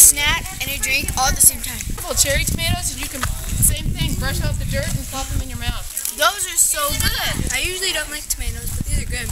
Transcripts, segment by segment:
snack and a drink all at the same time. Well, cherry tomatoes, and you can, same thing, brush off the dirt and pop them in your mouth. Those are so good. I usually don't like tomatoes, but these are good.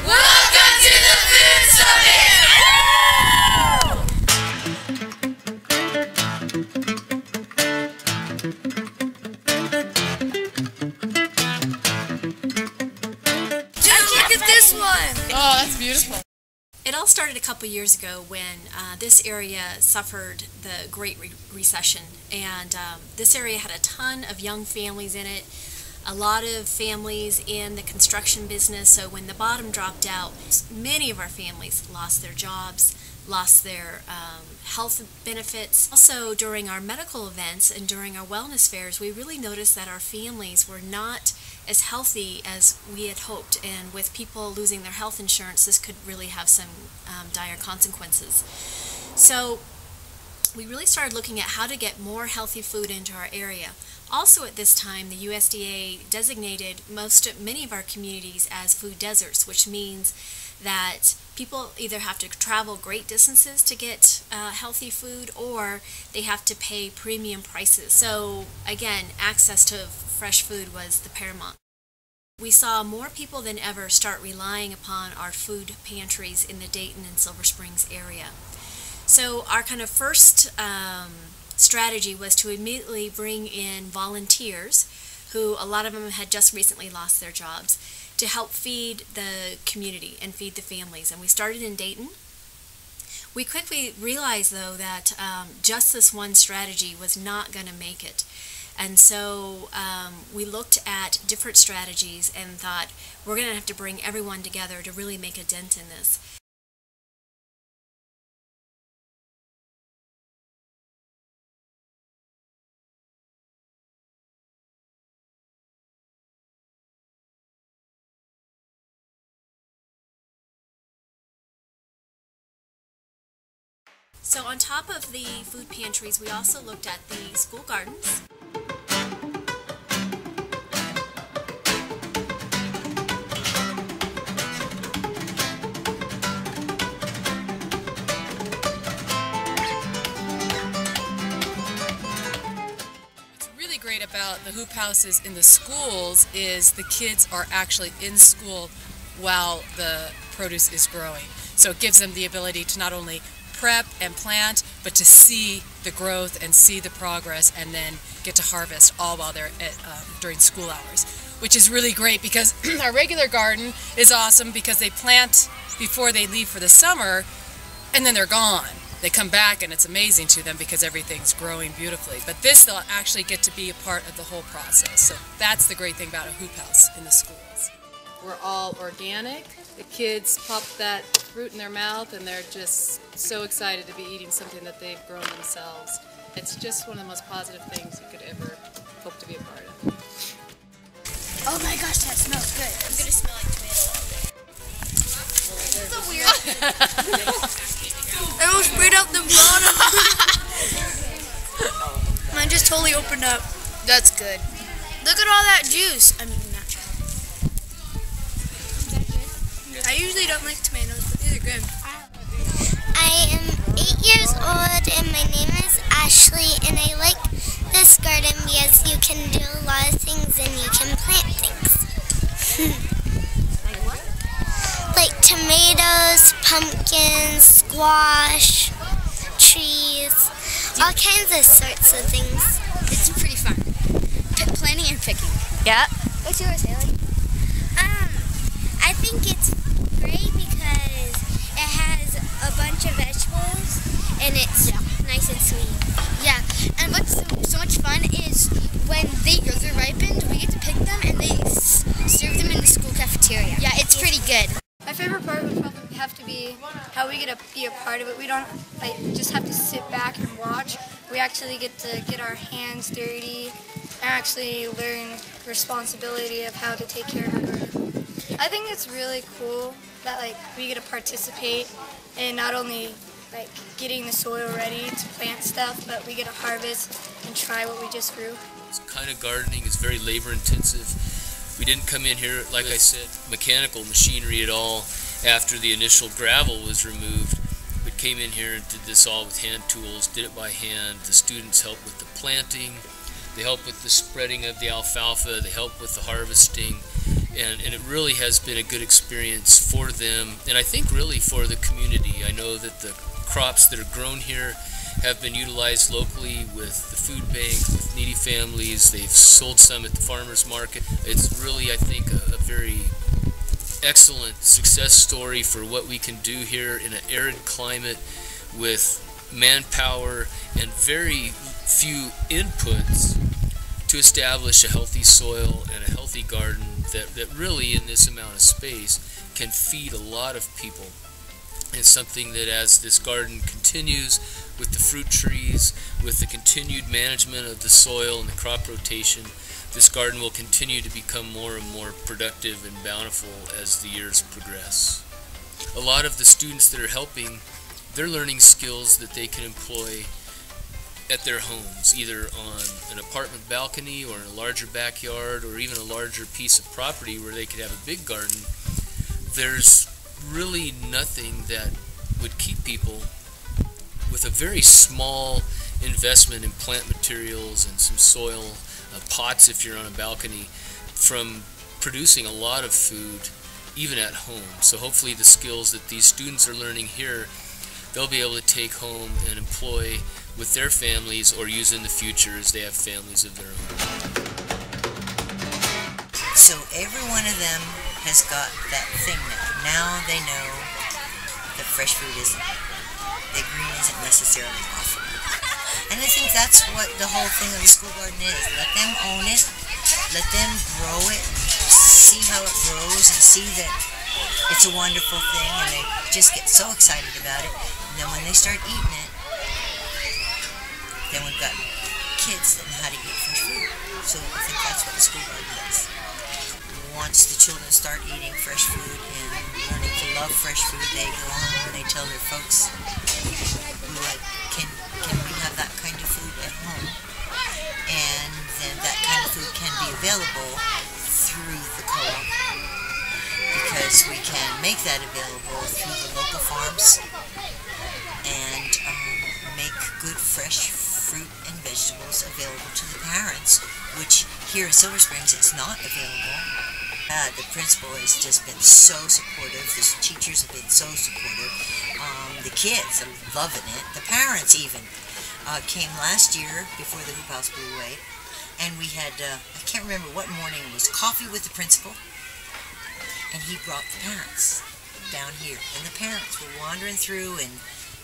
Welcome to the Food Summit! Look at this one! Oh, that's beautiful. It all started a couple years ago when this area suffered the Great Recession, and this area had a ton of young families in it, a lot of families in the construction business, so when the bottom dropped out, many of our families lost their jobs, lost their health benefits. Also, during our medical events and during our wellness fairs, we really noticed that our families were not as healthy as we had hoped, and with people losing their health insurance, this could really have some dire consequences. So we really started looking at how to get more healthy food into our area. Also at this time, the USDA designated many of our communities as food deserts, which means that people either have to travel great distances to get healthy food, or they have to pay premium prices. So again, access to fresh food was the paramount. We saw more people than ever start relying upon our food pantries in the Dayton and Silver Springs area. So our kind of first strategy was to immediately bring in volunteers, who a lot of them had just recently lost their jobs, to help feed the community and feed the families. And we started in Dayton. We quickly realized, though, that just this one strategy was not going to make it. And so we looked at different strategies and thought, we're going to have to bring everyone together to really make a dent in this. So on top of the food pantries, we also looked at the school gardens. What's really great about the hoop houses in the schools is the kids are actually in school while the produce is growing. So it gives them the ability to not only prep and plant, but to see the growth and see the progress, and then get to harvest all while they're during school hours, which is really great, because our regular garden is awesome because they plant before they leave for the summer, and then they're gone. They come back and it's amazing to them because everything's growing beautifully. But this, they'll actually get to be a part of the whole process. So that's the great thing about a hoop house in the schools. We're all organic. The kids pop that fruit in their mouth and they're just so excited to be eating something that they've grown themselves. It's just one of the most positive things you could ever hope to be a part of. Oh my gosh, that smells good. I'm gonna smell like tomato all day. It's so weird. It was straight out the bottom. Mine just totally opened up. That's good. Look at all that juice. I mean, not chocolate. I usually don't like tomatoes, but these are good. I am 8 years old and my name is Ashley, and I like this garden because you can do a lot of things and you can plant things. Like what? Like tomatoes, pumpkins, squash, trees, all kinds of sorts of things. It's pretty fun. Planting and picking. Yeah. What's yours, Haley? I think it's great because it has a bunch of vegetables and it's nice and sweet. Yeah, and what's so much fun is when they're ripened, we get to pick them and they serve them in the school cafeteria. Yeah, it's pretty good. My favorite part would probably have to be how we get to be a part of it. We don't just have to sit back and watch. We actually get to get our hands dirty and actually learn responsibility of how to take care of our garden. I think it's really cool that we get to participate in not only getting the soil ready to plant stuff, but we get to harvest and try what we just grew. This kind of gardening is very labor intensive. We didn't come in here, like I said, mechanical machinery at all after the initial gravel was removed. came in here and did this all with hand tools, did it by hand. The students helped with the planting, they help with the spreading of the alfalfa, they help with the harvesting, and it really has been a good experience for them, and I think really for the community. I know that the crops that are grown here have been utilized locally with the food bank, with needy families. They've sold some at the farmers market. It's really, I think, a very excellent success story for what we can do here in an arid climate with manpower and very few inputs to establish a healthy soil and a healthy garden that really in this amount of space can feed a lot of people. It's something that as this garden continues with the fruit trees, with the continued management of the soil and the crop rotation, this garden will continue to become more and more productive and bountiful as the years progress. A lot of the students that are helping, they're learning skills that they can employ at their homes, either on an apartment balcony or in a larger backyard or even a larger piece of property where they could have a big garden. There's really nothing that would keep people with a very small investment in plant materials and some soil, pots if you're on a balcony, from producing a lot of food even at home. So hopefully the skills that these students are learning here, they'll be able to take home and employ with their families or use in the future as they have families of their own. So every one of them has got that thing now. Now they know that fresh food isn't, that green isn't necessarily awful. And I think that's what the whole thing of the school garden is. Let them own it, let them grow it, see how it grows, and see that it's a wonderful thing, and they just get so excited about it. And then when they start eating it, then we've got kids that know how to eat fresh food. So I think that's what the school garden does. Once the children start eating fresh food and learning to love fresh food, they go home and they tell their folks, can we have that kind of food at home? And then that kind of food can be available through the co-op, because we can make that available through the local farms and make good fresh fruit and vegetables available to the parents, which here in Silver Springs it's not available. The principal has just been so supportive. The teachers have been so supportive. The kids are loving it. The parents even came last year before the hoop house blew away, and we had, I can't remember what morning it was, coffee with the principal, and he brought the parents down here. And the parents were wandering through, and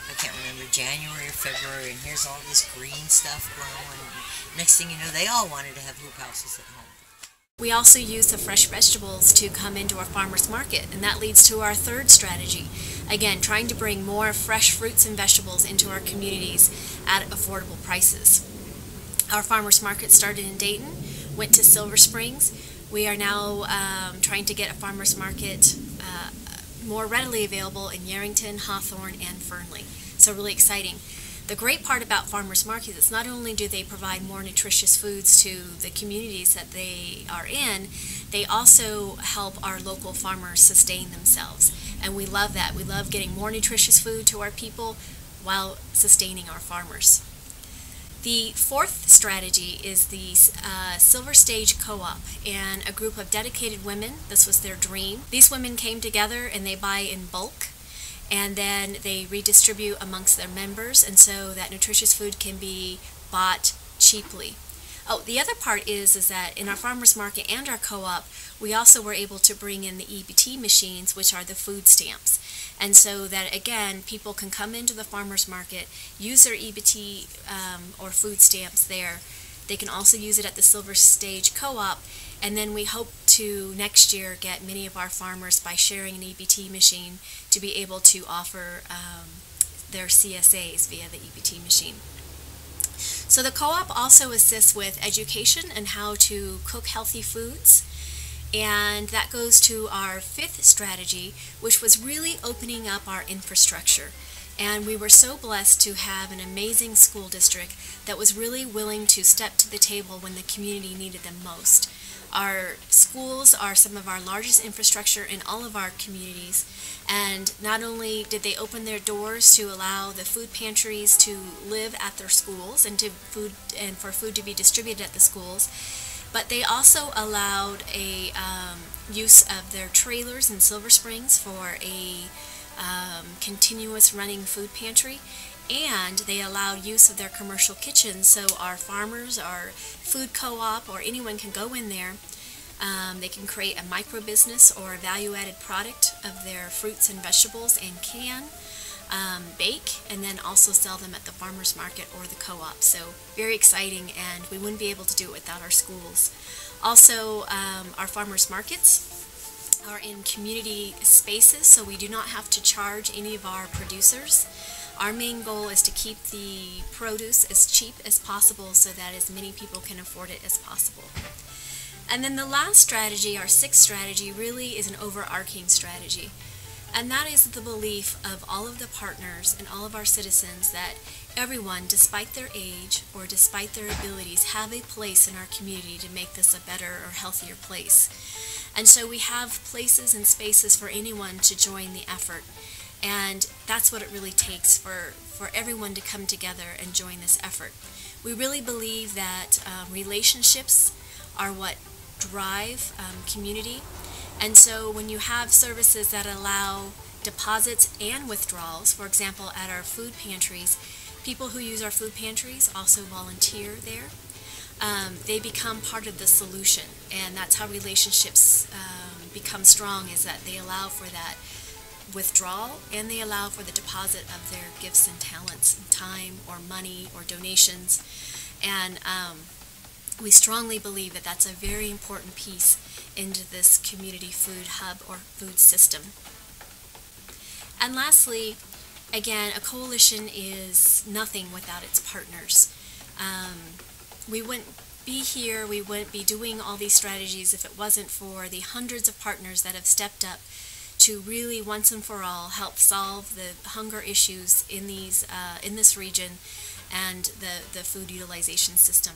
I can't remember, January or February, and here's all this green stuff growing. Next thing you know, they all wanted to have hoop houses at home. We also use the fresh vegetables to come into our farmers market, and that leads to our third strategy. Again, trying to bring more fresh fruits and vegetables into our communities at affordable prices. Our farmers market started in Dayton, went to Silver Springs. We are now trying to get a farmers market more readily available in Yerington, Hawthorne, and Fernley. So really exciting. The great part about farmers markets is not only do they provide more nutritious foods to the communities that they are in, they also help our local farmers sustain themselves. And we love that. We love getting more nutritious food to our people while sustaining our farmers. The fourth strategy is the Silver Stage Co-op, and a group of dedicated women. This was their dream. These women came together and they buy in bulk, and then they redistribute amongst their members, and so that nutritious food can be bought cheaply. Oh, the other part is that in our farmers market and our co-op, we also were able to bring in the EBT machines, which are the food stamps. And so that, again, people can come into the farmers market, use their EBT or food stamps there. They can also use it at the Silver Stage Co-op, and then we hope to next year get many of our farmers, by sharing an EBT machine, to be able to offer their CSAs via the EBT machine. So the co-op also assists with education and how to cook healthy foods. And that goes to our fifth strategy, which was really opening up our infrastructure. And we were so blessed to have an amazing school district that was really willing to step to the table when the community needed them most. Our schools are some of our largest infrastructure in all of our communities, and not only did they open their doors to allow the food pantries to live at their schools and for food to be distributed at the schools, but they also allowed a use of their trailers in Silver Springs for a continuous running food pantry, and they allowed use of their commercial kitchens, so our farmers, our food co-op, or anyone can go in there. They can create a micro business or a value-added product of their fruits and vegetables and can bake and then also sell them at the farmers market or the co-op. So very exciting, and we wouldn't be able to do it without our schools. Also, our farmers markets are in community spaces, so we do not have to charge any of our producers. Our main goal is to keep the produce as cheap as possible so that as many people can afford it as possible. And then the last strategy, our sixth strategy, really is an overarching strategy. And that is the belief of all of the partners and all of our citizens that everyone, despite their age or despite their abilities, have a place in our community to make this a better or healthier place. And so we have places and spaces for anyone to join the effort. And that's what it really takes for everyone to come together and join this effort. We really believe that relationships are what drive community. And so when you have services that allow deposits and withdrawals, for example, at our food pantries, people who use our food pantries also volunteer there. They become part of the solution, and that's how relationships become strong, is that they allow for that withdrawal and they allow for the deposit of their gifts and talents, and time or money or donations. And we strongly believe that that's a very important piece into this community food hub or food system. And lastly, again, a coalition is nothing without its partners. We wouldn't be here, we wouldn't be doing all these strategies if it wasn't for the hundreds of partners that have stepped up to really once and for all help solve the hunger issues in this region and the food utilization system.